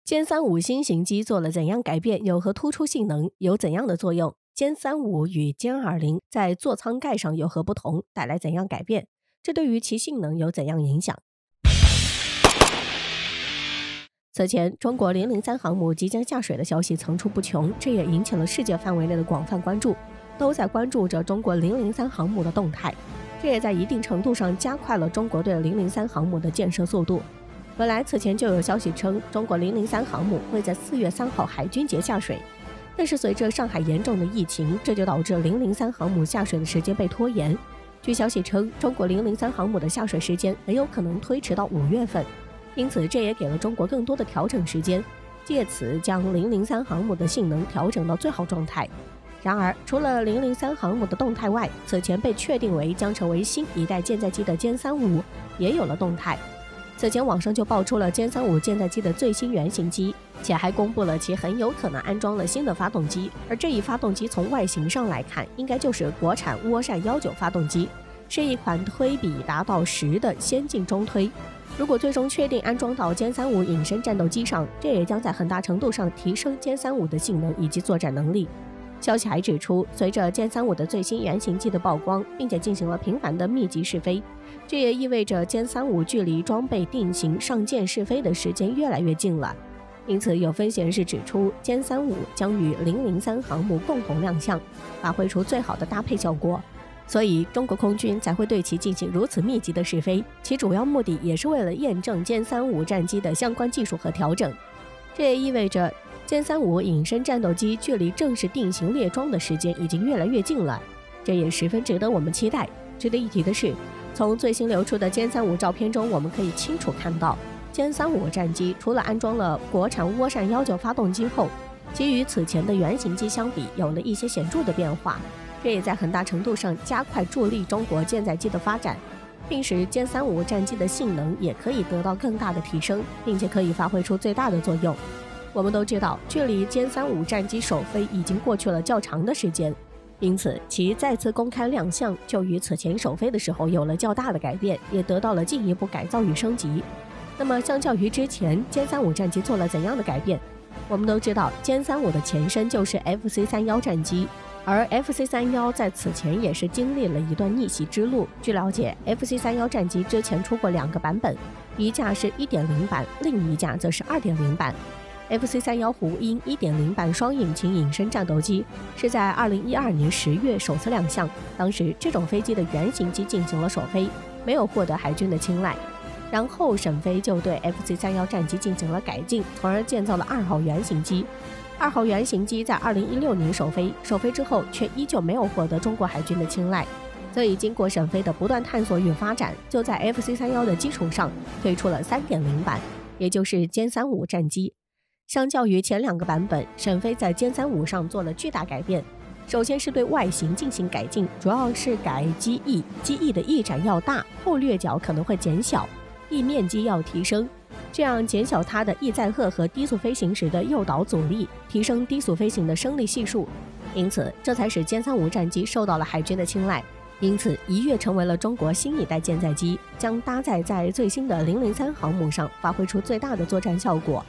歼3-5新型机做了怎样改变？有何突出性能？有怎样的作用？歼3-5与歼2-0在座舱盖上有何不同？带来怎样改变？这对于其性能有怎样影响？此前，中国003航母即将下水的消息层出不穷，这也引起了世界范围内的广泛关注，都在关注着中国003航母的动态。这也在一定程度上加快了中国对003航母的建设速度。本来此前就有消息称，中国003航母会在4月3号海军节下水，但是随着上海严重的疫情，这就导致003航母下水的时间被拖延。据消息称，中国003航母的下水时间很有可能推迟到5月份，因此这也给了中国更多的调整时间，借此将003航母的性能调整到最好状态。然而，除了003航母的动态外，此前被确定为将成为新一代舰载机的歼3-5也有了动态。此前网上就爆出了歼3-5舰载机的最新原型机，且还公布了其很有可能安装了新的发动机，而这一发动机从外形上来看，应该就是国产涡扇19发动机，是一款推比达到10的先进中推。如果最终确定安装到歼3-5隐身战斗机上，这也将在很大程度上提升歼3-5的性能以及作战能力。消息还指出，随着歼3-5的最新原型机的曝光，并且进行了频繁的密集试飞，这也意味着歼3-5距离装备定型上舰试飞的时间越来越近了。因此，有分析人士指出，歼3-5将与003航母共同亮相，发挥出最好的搭配效果。所以，中国空军才会对其进行如此密集的试飞，其主要目的也是为了验证歼3-5战机的相关技术和调整。这也意味着歼3-5隐身战斗机距离正式定型列装的时间已经越来越近了，这也十分值得我们期待。值得一提的是，从最新流出的歼3-5照片中，我们可以清楚看到，歼3-5战机除了安装了国产涡扇19发动机后，其与此前的原型机相比有了一些显著的变化，这也在很大程度上加快助力中国舰载机的发展，并使歼3-5战机的性能也可以得到更大的提升，并且可以发挥出最大的作用。我们都知道，距离歼3-5战机首飞已经过去了较长的时间，因此其再次公开亮相就与此前首飞的时候有了较大的改变，也得到了进一步改造与升级。那么相较于之前，歼3-5战机做了怎样的改变？我们都知道，歼3-5的前身就是 FC-31战机，而 FC-31在此前也是经历了一段逆袭之路。据了解， FC-31战机之前出过2个版本，一架是 1.0 版，另一架则是 2.0 版。FC-31虎鹰 1.0 版双引擎隐身战斗机是在2012年10月首次亮相，当时这种飞机的原型机进行了首飞，没有获得海军的青睐。然后沈飞就对 FC-31战机进行了改进，从而建造了2号原型机。2号原型机在2016年首飞之后却依旧没有获得中国海军的青睐，所以经过沈飞的不断探索与发展，就在 FC-31的基础上推出了 3.0 版，也就是歼3-5战机。相较于前2个版本，沈飞在歼3-5上做了巨大改变。首先是对外形进行改进，主要是改机翼，机翼的翼展要大，后掠角可能会减小，翼面积要提升，这样减小它的翼载荷和低速飞行时的诱导阻力，提升低速飞行的升力系数。因此，这才使歼3-5战机受到了海军的青睐，因此一跃成为了中国新一代舰载机，将搭载在最新的003航母上，发挥出最大的作战效果。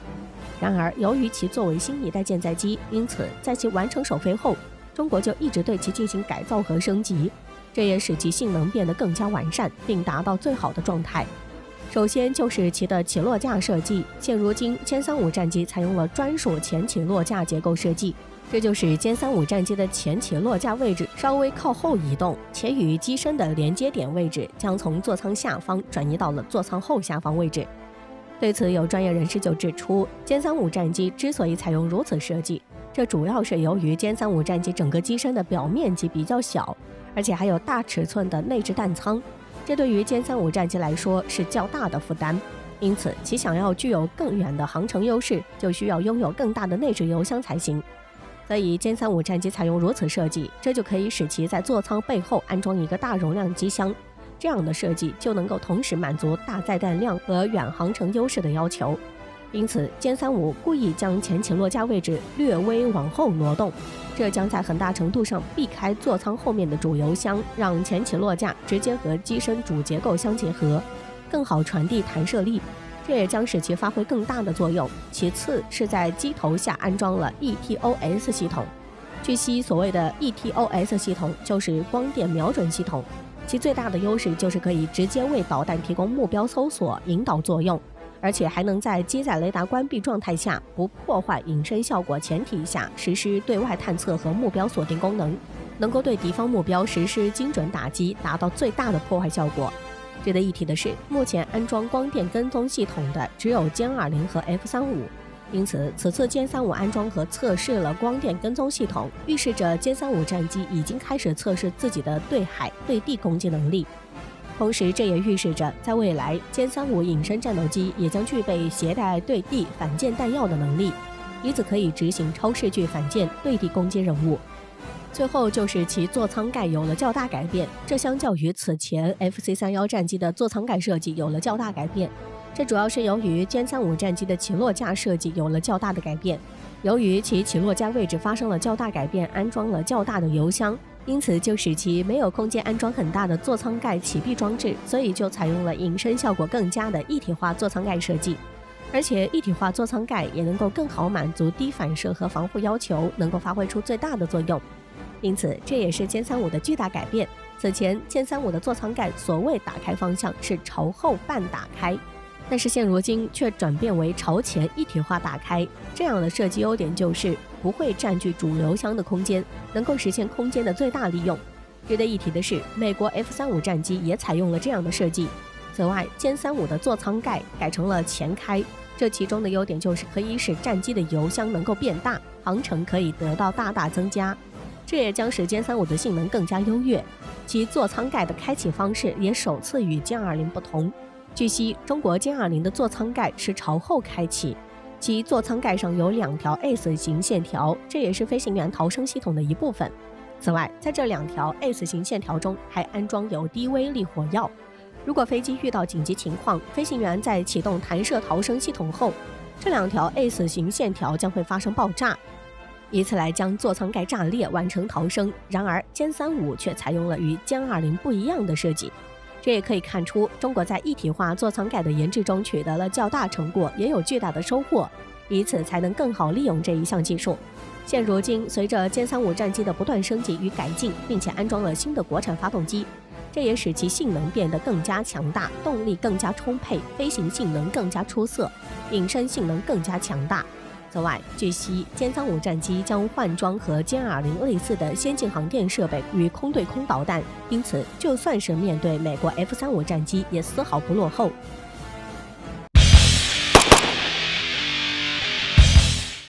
然而，由于其作为新一代舰载机，因此在其完成首飞后，中国就一直对其进行改造和升级，这也使其性能变得更加完善，并达到最好的状态。首先就是其的起落架设计，现如今歼3-5战机采用了专属前起落架结构设计，这就使歼3-5战机的前起落架位置稍微靠后移动，且与机身的连接点位置将从座舱下方转移到了座舱后下方位置。对此，有专业人士就指出，歼3-5战机之所以采用如此设计，这主要是由于歼3-5战机整个机身的表面积比较小，而且还有大尺寸的内置弹舱，这对于歼3-5战机来说是较大的负担。因此，其想要具有更远的航程优势，就需要拥有更大的内置油箱才行。所以歼3-5战机采用如此设计，这就可以使其在座舱背后安装一个大容量机箱。这样的设计就能够同时满足大载弹量和远航程优势的要求。因此，歼3-5故意将前起落架位置略微往后挪动，这将在很大程度上避开座舱后面的主油箱，让前起落架直接和机身主结构相结合，更好传递弹射力。这也将使其发挥更大的作用。其次是在机头下安装了 ETOS 系统。据悉，所谓的 ETOS 系统就是光电瞄准系统，其最大的优势就是可以直接为导弹提供目标搜索引导作用，而且还能在机载雷达关闭状态下，不破坏隐身效果前提下实施对外探测和目标锁定功能，能够对敌方目标实施精准打击，达到最大的破坏效果。值得一提的是，目前安装光电跟踪系统的只有歼20和 F-35，因此此次歼35安装和测试了光电跟踪系统，预示着歼35战机已经开始测试自己的对海、对地攻击能力。同时，这也预示着在未来，歼35隐身战斗机也将具备携带对地反舰弹药的能力，以此可以执行超视距反舰对地攻击任务。最后就是其座舱盖有了较大改变，这相较于此前 FC-31战机的座舱盖设计有了较大改变。这主要是由于歼35战机的起落架设计有了较大的改变，由于其起落架位置发生了较大改变，安装了较大的油箱，因此就使其没有空间安装很大的座舱盖启闭装置，所以就采用了隐身效果更佳的一体化座舱盖设计。而且一体化座舱盖也能够更好满足低反射和防护要求，能够发挥出最大的作用。因此，这也是歼35的巨大改变。此前，歼35的座舱盖所谓打开方向是朝后半打开，但是现如今却转变为朝前一体化打开。这样的设计优点就是不会占据主油箱的空间，能够实现空间的最大利用。值得一提的是，美国 F-35战机也采用了这样的设计。此外，歼35的座舱盖改成了前开，这其中的优点就是可以使战机的油箱能够变大，航程可以得到大大增加。这也将使歼35的性能更加优越，其座舱盖的开启方式也首次与歼20不同。据悉，中国歼20的座舱盖是朝后开启，其座舱盖上有2条 S 型线条，这也是飞行员逃生系统的一部分。此外，在这2条 S 型线条中还安装有低威力火药，如果飞机遇到紧急情况，飞行员在启动弹射逃生系统后，这2条 S 型线条将会发生爆炸，以此来将座舱盖炸裂，完成逃生。然而，歼35却采用了与歼20不一样的设计。这也可以看出，中国在一体化座舱盖的研制中取得了较大成果，也有巨大的收获，以此才能更好利用这一项技术。现如今，随着歼35战机的不断升级与改进，并且安装了新的国产发动机，这也使其性能变得更加强大，动力更加充沛，飞行性能更加出色，隐身性能更加强大。此外，据悉，歼35战机将换装和歼20类似的先进航电设备与空对空导弹，因此就算是面对美国 F-35战机，也丝毫不落后。